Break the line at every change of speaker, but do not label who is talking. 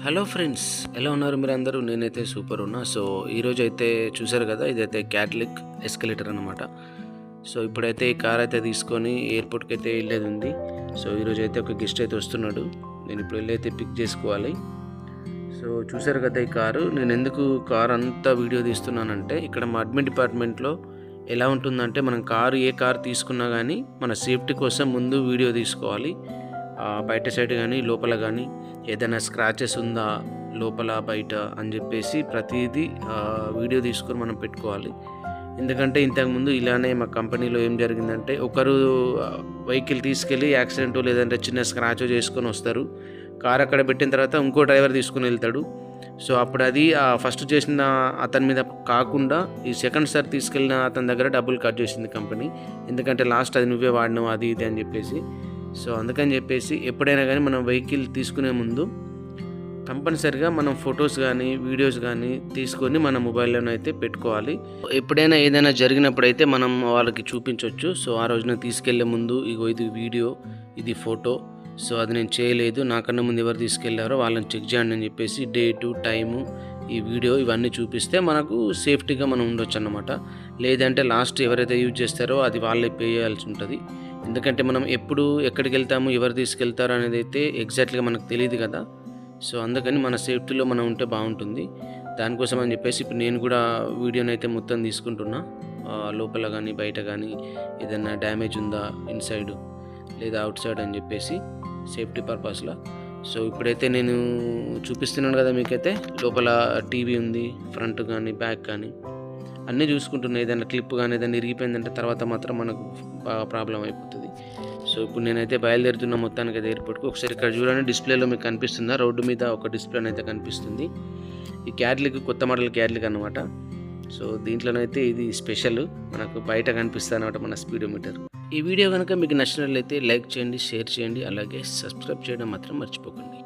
Hello friends, ఎలా ఉన్నారు మీరందరూ? నేనైతే సూపర్ ఉన్నా. సో ఈరోజు అయితే చూసారు కదా, ఇదైతే క్యాటలిక్ ఎస్కలేటర్ అనమాట. సో ఇప్పుడైతే ఈ కార్ అయితే తీసుకొని ఎయిర్పోర్ట్కి అయితే వెళ్ళేది ఉంది. సో ఈరోజు అయితే ఒక గెస్ట్ అయితే వస్తున్నాడు. నేను ఇప్పుడు వెళ్ళైతే పిక్ చేసుకోవాలి. సో చూసారు కదా ఈ కారు. నేను ఎందుకు కార్ అంతా వీడియో తీస్తున్నానంటే, ఇక్కడ మా అడ్మిన్ డిపార్ట్మెంట్లో ఎలా ఉంటుందంటే, మనం ఏ కారు తీసుకున్నా కానీ మన సేఫ్టీ కోసం ముందు వీడియో తీసుకోవాలి. బయట సైడ్ కానీ లోపల కానీ ఏదైనా స్క్రాచెస్ ఉందా లోపల బయట అని చెప్పేసి ప్రతిదీ వీడియో తీసుకొని మనం పెట్టుకోవాలి. ఎందుకంటే ఇంతకుముందు ఇలానే మా కంపెనీలో ఏం జరిగిందంటే, ఒకరు వెహికల్ తీసుకెళ్ళి యాక్సిడెంట్ లేదంటే చిన్న స్క్రాచ్ చేసుకొని వస్తారు. కార్ అక్కడ పెట్టిన తర్వాత ఇంకో డ్రైవర్ తీసుకుని వెళ్తాడు. సో అప్పుడు అది ఫస్ట్ చేసిన అతని మీద కాకుండా ఈ సెకండ్ సార్ తీసుకెళ్ళిన అతని దగ్గర డబ్బులు కట్ చేసింది కంపెనీ. ఎందుకంటే లాస్ట్ అది నువ్వే వాడినావు అది ఇది అని చెప్పేసి. సో అందుకని చెప్పేసి ఎప్పుడైనా కానీ మనం వెహికల్ తీసుకునే ముందు కంపల్సరిగా మనం ఫొటోస్ కానీ వీడియోస్ కానీ తీసుకొని మన మొబైల్లోనే అయితే పెట్టుకోవాలి. ఎప్పుడైనా ఏదైనా జరిగినప్పుడు అయితే మనం వాళ్ళకి చూపించవచ్చు. సో ఆ రోజున తీసుకెళ్లే ముందు ఇగో ఇది వీడియో, ఇది ఫోటో, సో అది నేను చేయలేదు, నాకన్నా ముందు ఎవరు తీసుకెళ్లారో వాళ్ళని చెక్ చేయండి అని చెప్పేసి డేటు టైము ఈ వీడియో ఇవన్నీ చూపిస్తే మనకు సేఫ్టీగా మనం ఉండొచ్చు అన్నమాట. లేదంటే లాస్ట్ ఎవరైతే యూజ్ చేస్తారో అది వాళ్ళే పే చేయాల్సి ఉంటుంది. ఎందుకంటే మనం ఎప్పుడు ఎక్కడికి వెళ్తాము, ఎవరు తీసుకెళ్తారో అనేది అయితే ఎగ్జాక్ట్గా మనకు తెలియదు కదా. సో అందుకని మన సేఫ్టీలో మనం ఉంటే బాగుంటుంది. దానికోసం అని చెప్పేసి ఇప్పుడు నేను కూడా వీడియోని అయితే మొత్తం తీసుకుంటున్నా. లోపల కానీ బయట కానీ ఏదైనా డ్యామేజ్ ఉందా ఇన్సైడ్ లేదా అవుట్ సైడ్ అని చెప్పేసి సేఫ్టీ పర్పస్లో. సో ఇప్పుడైతే నేను చూపిస్తున్నాను కదా మీకైతే, లోపల టీవీ ఉంది, ఫ్రంట్ కానీ బ్యాక్ కానీ అన్నీ చూసుకుంటున్నాను. ఏదైనా క్లిప్ కానీ ఏదైనా ఇరిగిపోయిందంటే తర్వాత మాత్రం మనకు బాగా ప్రాబ్లం అయిపోతుంది. సో ఇప్పుడు నేనైతే బయలుదేరుతున్నా మొత్తానికి అయితే ఎయిర్పోర్ట్కి. ఒకసారి ఇక్కడ చూడండి, డిస్ప్లేలో మీకు కనిపిస్తుందా, రోడ్డు మీద ఒక డిస్ప్లే అయితే కనిపిస్తుంది. ఈ క్యాట్లిక్ కొత్త మోడల్ క్యాట్లిక్ అనమాట. సో దీంట్లోనైతే ఇది స్పెషల్, మనకు బయట కనిపిస్తుంది అనమాట మన స్పీడోమీటర్. ఈ వీడియో కనుక మీకు నచ్చినట్లయితే లైక్ చేయండి, షేర్ చేయండి, అలాగే సబ్స్క్రైబ్ చేయడం మాత్రం మర్చిపోకండి.